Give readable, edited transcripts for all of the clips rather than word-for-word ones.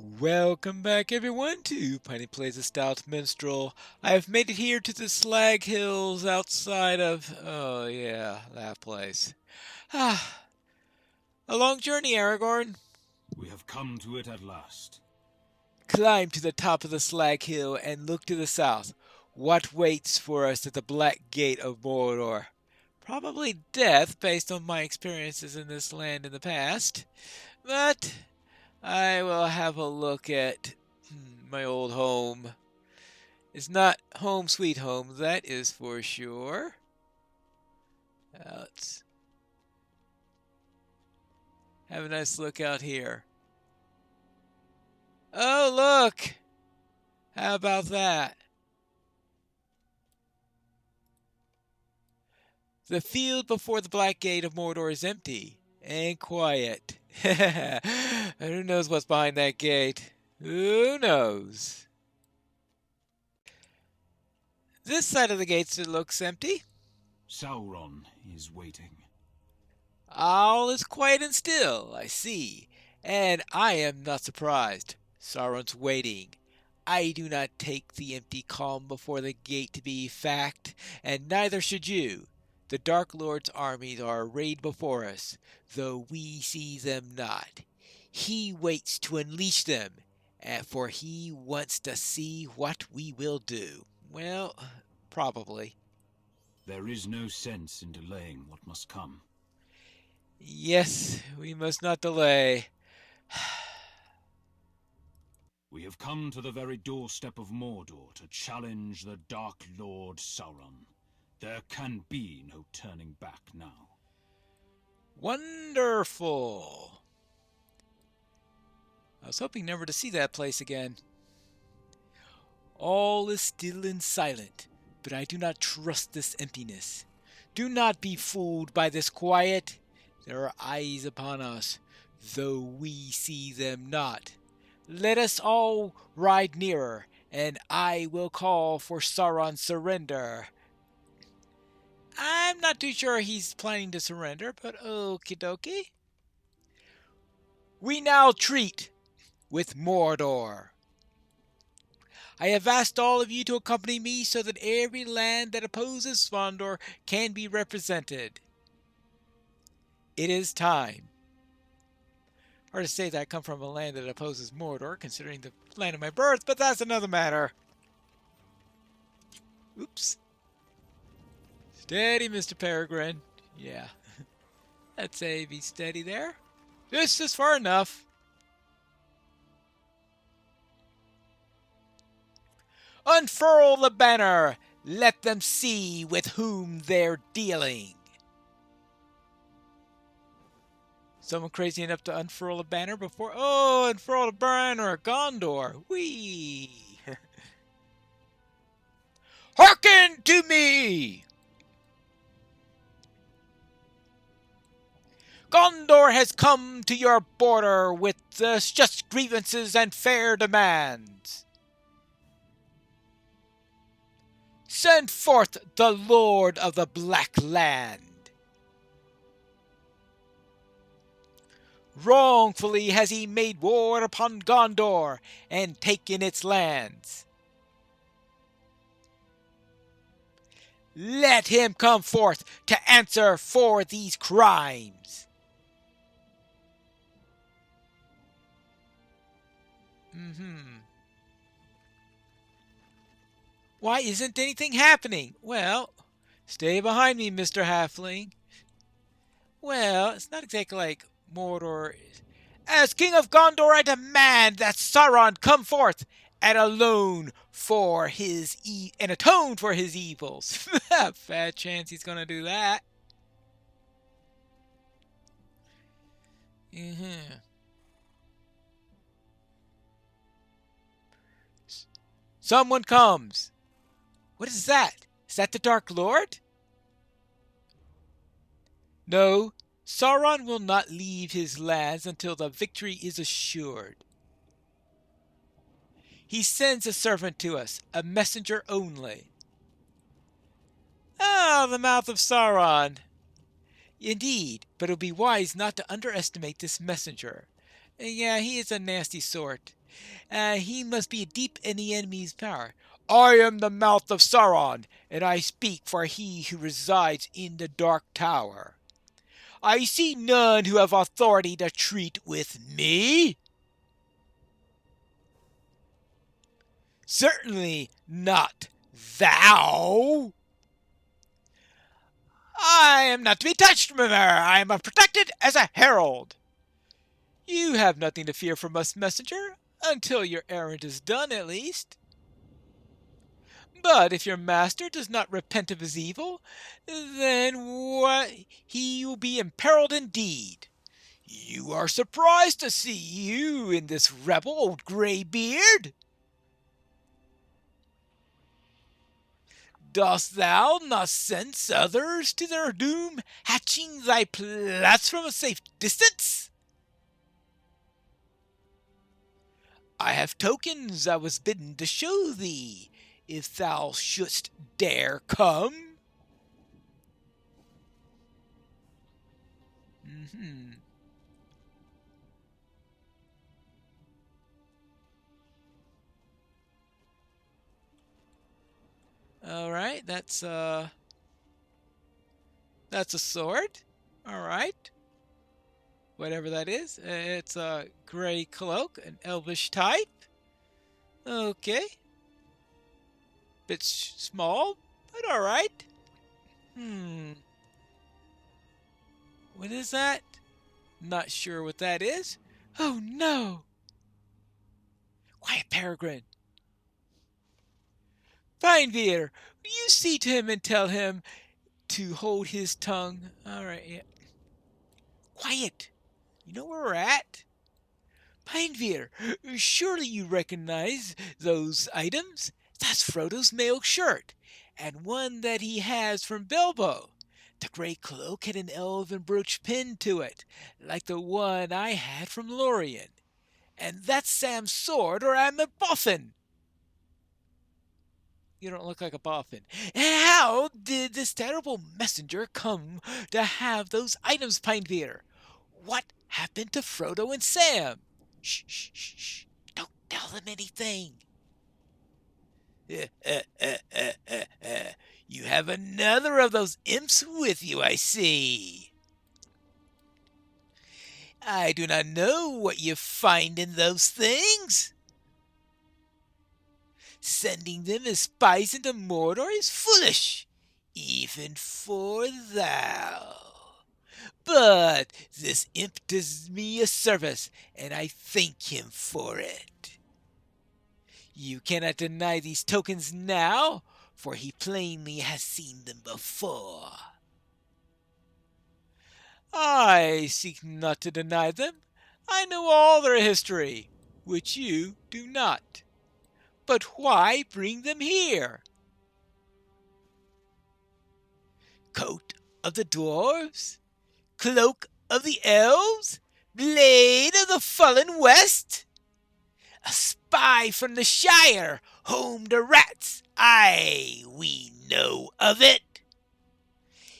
Welcome back, everyone, to Piney Plays a Stout Minstrel. I have made it here to the Slag Hills outside of, oh yeah, that place. Ah, a long journey, Aragorn. We have come to it at last. Climb to the top of the Slag Hill and look to the south. What waits for us at the Black Gate of Mordor? Probably death, based on my experiences in this land in the past. But I will have a look at my old home. It's not home sweet home, that is for sure. Let's have a nice look out here. Oh, look! How about that? The field before the Black Gate of Mordor is empty and quiet. Who knows what's behind that gate? Who knows? This side of the gate looks empty. Sauron is waiting. All is quiet and still, I see, and I am not surprised. Sauron's waiting. I do not take the empty calm before the gate to be fact, and neither should you. The Dark Lord's armies are arrayed before us, though we see them not. He waits to unleash them, for he wants to see what we will do. Well, probably. There is no sense in delaying what must come. Yes, we must not delay. We have come to the very doorstep of Mordor to challenge the Dark Lord Sauron. There can be no turning back now. Wonderful! I was hoping never to see that place again. All is still and silent, but I do not trust this emptiness. Do not be fooled by this quiet. There are eyes upon us, though we see them not. Let us all ride nearer, and I will call for Sauron's surrender. I'm not too sure he's planning to surrender, but okie dokie. We now treat with Mordor. I have asked all of you to accompany me so that every land that opposes Svandor can be represented. It is time. Hard to say that I come from a land that opposes Mordor, considering the land of my birth, but that's another matter. Oops. Steady, Mr. Peregrine. Yeah. Let's say be steady there. This is far enough. Unfurl the banner. Let them see with whom they're dealing. Someone crazy enough to unfurl a banner before... Oh, unfurl a banner of Gondor. Whee! Hearken to me! Gondor has come to your border with just grievances and fair demands. Send forth the Lord of the Black Land. Wrongfully has he made war upon Gondor and taken its lands. Let him come forth to answer for these crimes. Why isn't anything happening? Well, stay behind me, Mr. Halfling. Well, it's not exactly like Mordor. As King of Gondor, I demand that Sauron come forth and atone for his evils. Fat chance he's gonna do that. Someone comes. What is that? Is that the Dark Lord? No, Sauron will not leave his lands until the victory is assured. He sends a servant to us, a messenger only. Ah, the mouth of Sauron. Indeed, but it will be wise not to underestimate this messenger. Yeah, he is a nasty sort. He must be deep in the enemy's power. I am the mouth of Sauron, and I speak for he who resides in the Dark Tower. I see none who have authority to treat with me. Certainly not thou. I am not to be touched, remember. I am protected as a herald. You have nothing to fear from us, messenger, until your errand is done, at least. But if your master does not repent of his evil, then what he will be imperiled indeed. You are surprised to see you in this rebel, old graybeard. Dost thou not sense others to their doom, hatching thy plots from a safe distance? I have tokens I was bidden to show thee, if thou shouldst dare come. Mm-hmm. All right, that's a sword. All right, whatever that is. It's a gray cloak, an elvish type. Okay, bit small, but all right. Hmm, what is that? Not sure what that is. Oh no! Quiet, Peregrine. Finebeer, will you see to him and tell him to hold his tongue? All right, yeah. Quiet. You know where we're at? Pineveer, surely you recognize those items? That's Frodo's mail shirt, and one that he has from Bilbo. The gray cloak had an elven brooch pinned to it, like the one I had from Lorien. And that's Sam's sword, or I'm a boffin. You don't look like a boffin. And how did this terrible messenger come to have those items, Pineveer? What happened to Frodo and Sam? Shh, shh, shh, shh. Don't tell them anything. You have another of those imps with you, I see. I do not know what you find in those things. Sending them as spies into Mordor is foolish, even for thou. But this imp does me a service, and I thank him for it. You cannot deny these tokens now, for he plainly has seen them before. I seek not to deny them. I know all their history, which you do not. But why bring them here? Coat of the dwarves? Cloak of the elves? Blade of the fallen west? A spy from the Shire, home to rats, aye, we know of it.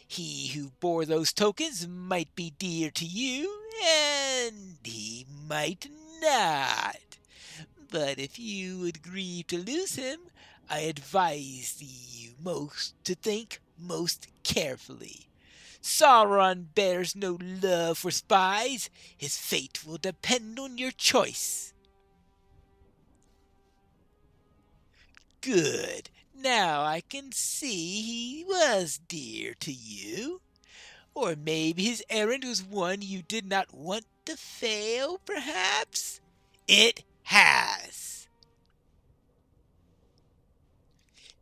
He who bore those tokens might be dear to you, and he might not. But if you would grieve to lose him, I advise you most to think most carefully. Sauron bears no love for spies. His fate will depend on your choice. Good. Now I can see he was dear to you. Or maybe his errand was one you did not want to fail, perhaps? It has.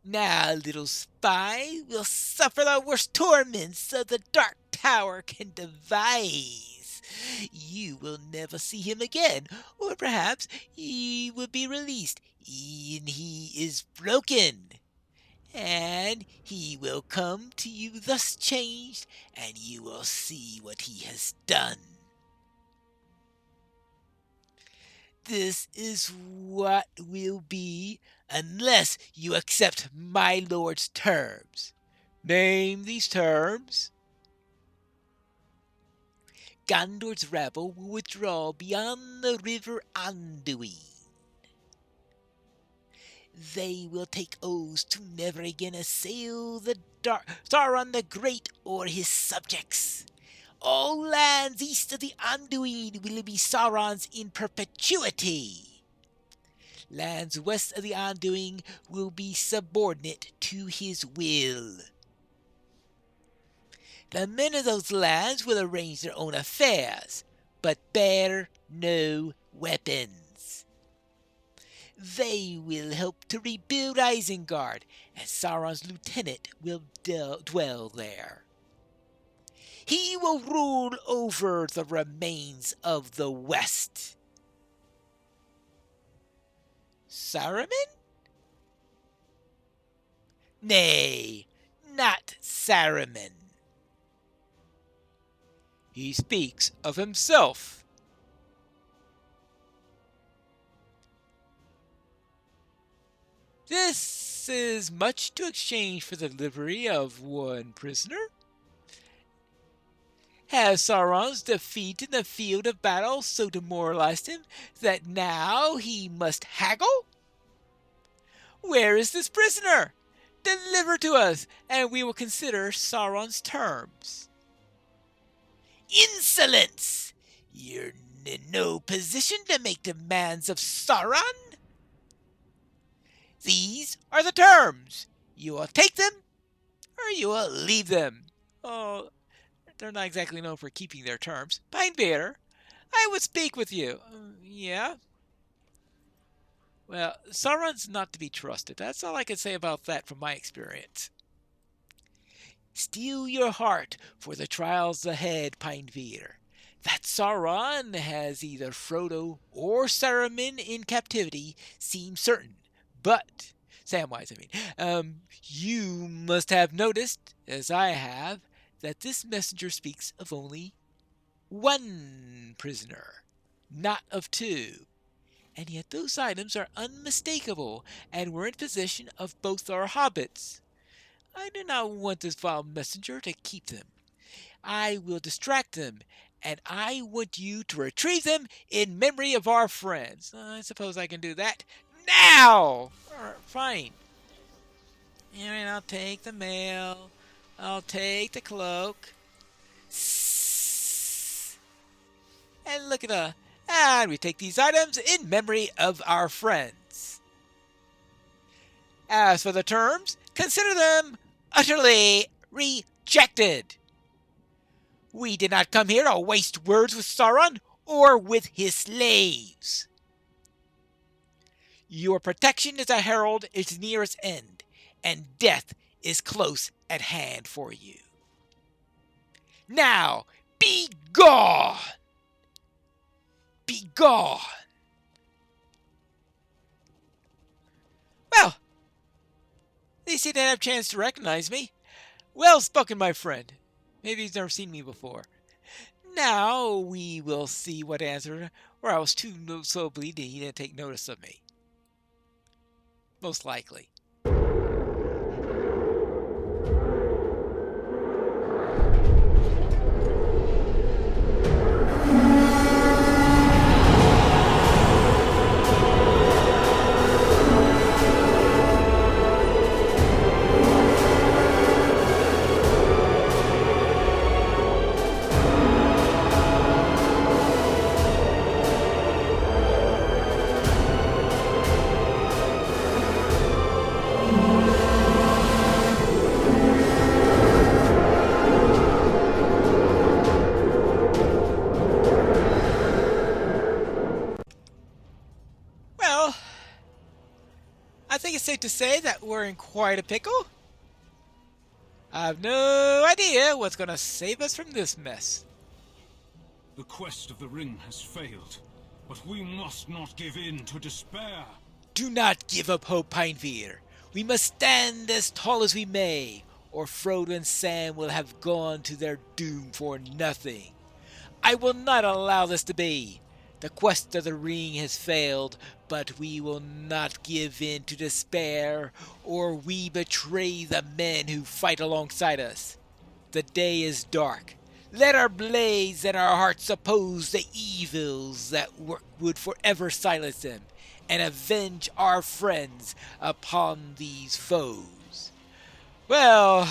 Now, little spy, will suffer the worst torments of the Dark Tower can devise. You will never see him again, or perhaps he will be released, and he is broken. And he will come to you thus changed, and you will see what he has done. This is what will be unless you accept my lord's terms. Name these terms. Gondor's rabble will withdraw beyond the river Anduin. They will take oaths to never again assail the Sauron the Great or his subjects. All lands east of the Anduin will be Sauron's in perpetuity. Lands west of the Anduin will be subordinate to his will. The men of those lands will arrange their own affairs, but bear no weapons. They will help to rebuild Isengard, and Sauron's lieutenant will dwell there. He will rule over the remains of the West. Saruman? Nay, not Saruman. He speaks of himself. This is much to exchange for the delivery of one prisoner. Has Sauron's defeat in the field of battle so demoralized him that now he must haggle? Where is this prisoner? Deliver to us, and we will consider Sauron's terms. Insolence! You're in no position to make demands of Sauron. These are the terms. You will take them, or you will leave them. Oh, they're not exactly known for keeping their terms. Pinebeater, I would speak with you. Yeah? Well, Sauron's not to be trusted. That's all I can say about that from my experience. Steel your heart for the trials ahead, Pinebeater. That Sauron has either Frodo or Saruman in captivity seems certain. But, Samwise, you must have noticed, as I have, that this messenger speaks of only one prisoner, not of two. And yet those items are unmistakable, and were in possession of both our hobbits. I do not want this vile messenger to keep them. I will distract them, and I want you to retrieve them in memory of our friends. I suppose I can do that now! Fine. And I'll take the mail. I'll take the cloak. And look at the... And we take these items in memory of our friends. As for the terms, consider them utterly rejected. We did not come here to waste words with Sauron or with his slaves. Your protection as a herald is near its end, and death is close at hand for you. Now, be gone! Be gone! Well, at least he didn't have a chance to recognize me. Well spoken, my friend. Maybe he's never seen me before. Now we will see what answer, or I was too so bleeding he didn't take notice of me. Most likely. I think it's safe to say that we're in quite a pickle. I have no idea what's going to save us from this mess. The quest of the ring has failed, but we must not give in to despair. Do not give up hope, Pineveer. We must stand as tall as we may, or Frodo and Sam will have gone to their doom for nothing. I will not allow this to be. The quest of the ring has failed, but we will not give in to despair, or we betray the men who fight alongside us. The day is dark. Let our blades and our hearts oppose the evils that would forever silence them, and avenge our friends upon these foes. Well,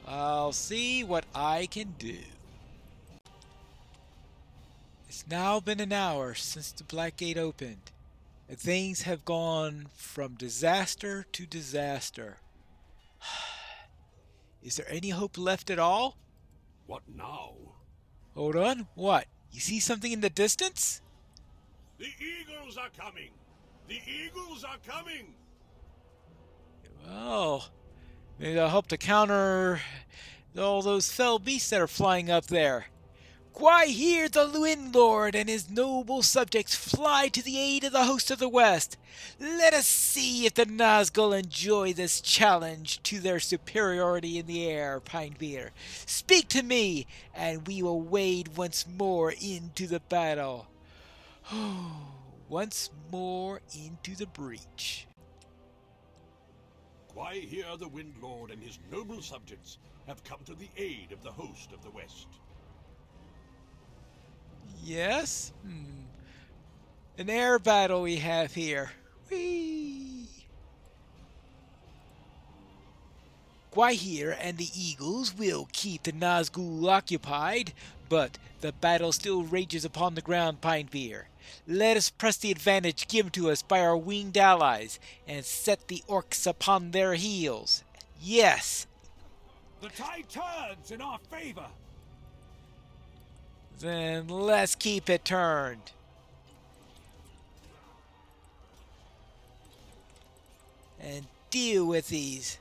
I'll see what I can do. It's now been an hour since the Black Gate opened, and things have gone from disaster to disaster. Is there any hope left at all? What now? Hold on, what? You see something in the distance? The eagles are coming! The eagles are coming! Well, maybe that'll help to counter all those fell beasts that are flying up there. Why, here the Wind Lord and his noble subjects fly to the aid of the host of the West. Let us see if the Nazgul enjoy this challenge to their superiority in the air, Pinebeard. Speak to me, and we will wade once more into the battle. Once more into the breach. Why, here the Wind Lord and his noble subjects have come to the aid of the host of the West. Yes? An air battle we have here. Whee! Gwahir and the Eagles will keep the Nazgul occupied, but the battle still rages upon the ground, Pinebeard. Let us press the advantage given to us by our winged allies, and set the orcs upon their heels. Yes! The tide turns in our favor! Then let's keep it turned. And deal with these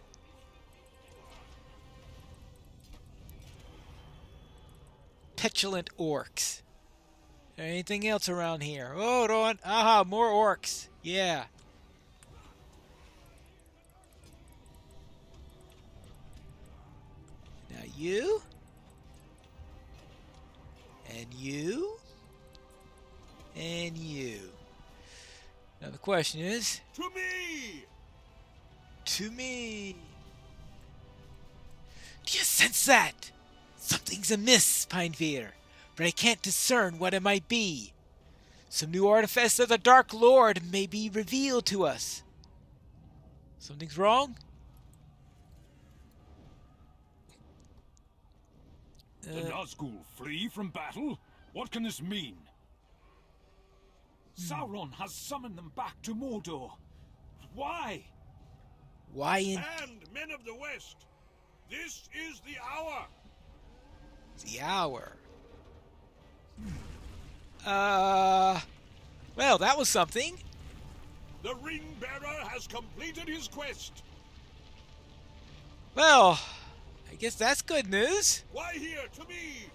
petulant orcs. Anything else around here? Oh, don't. Aha, more orcs. Yeah. Now you. And you. And you. Now the question is... To me! To me. Do you sense that? Something's amiss, Pinebeard, but I can't discern what it might be. Some new artifice of the Dark Lord may be revealed to us. Something's wrong? The Nazgul flee from battle? What can this mean? Sauron has summoned them back to Mordor. Why? Why in And men of the West, this is the hour! the hour? Well, that was something. The Ring-Bearer has completed his quest. Well, I guess that's good news. Why here to me?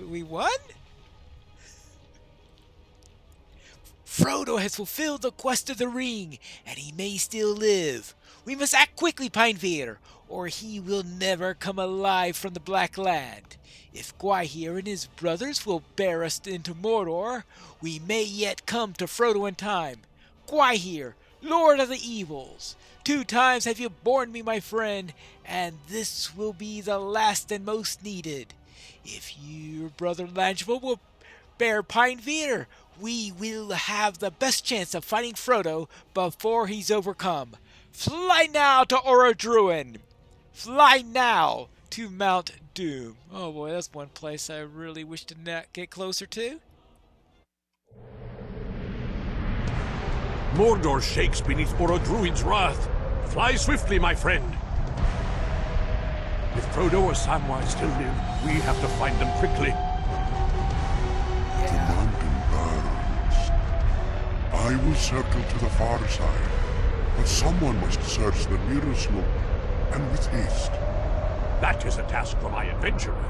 We won? Frodo has fulfilled the quest of the ring, and he may still live. We must act quickly, Pinebeard, or he will never come alive from the Black Land. If Gwahir and his brothers will bear us into Mordor, we may yet come to Frodo in time. Gwahir, Lord of the Evils, 2 times have you borne me, my friend, and this will be the last and most needed. If your brother Langeville will bear Pinebeard, we will have the best chance of fighting Frodo before he's overcome. Fly now to Orodruin! Fly now to Mount Doom. Oh boy, that's one place I really wish to get closer to. Mordor shakes beneath Orodruin's wrath. Fly swiftly, my friend. If Frodo or Samwise still live, we have to find them quickly. The mountain burns. I will circle to the far side, but someone must search the nearer slope, and with haste. That is a task for my adventurer.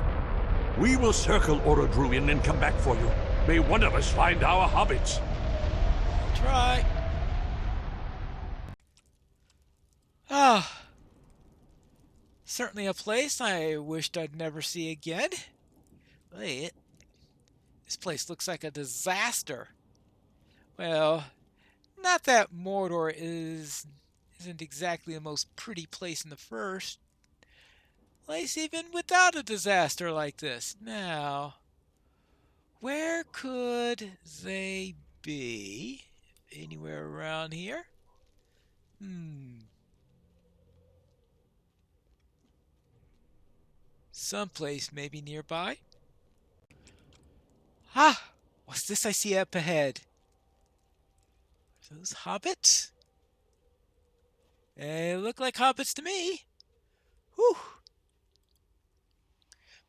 We will circle Orodruin and come back for you. May one of us find our hobbits. Try. Ah. Certainly a place I wished I'd never see again. Wait. This place looks like a disaster. Well, not that Mordor isn't exactly the most pretty place in the first place even without a disaster like this. Now, where could they be? Anywhere around here? Someplace maybe nearby. Ah! What's this I see up ahead? Are those hobbits? They look like hobbits to me. Whew!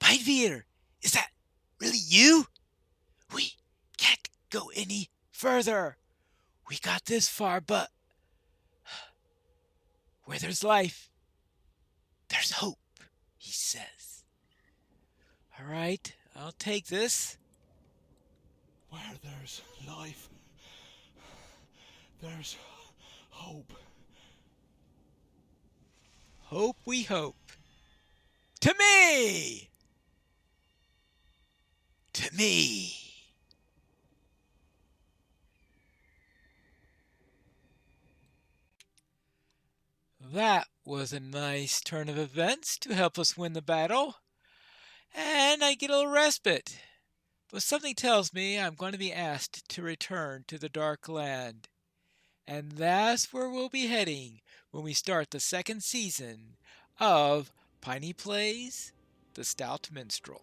Beidvir, is that really you? We can't go any further. We got this far, but where there's life, there's hope, he says. All right, I'll take this. Where there's life, there's hope. Hope we hope. To me! To me! That was a nice turn of events to help us win the battle. And I get a little respite. But something tells me I'm going to be asked to return to the Dark Land. And that's where we'll be heading when we start the second season of Piney Plays the Stout Minstrel.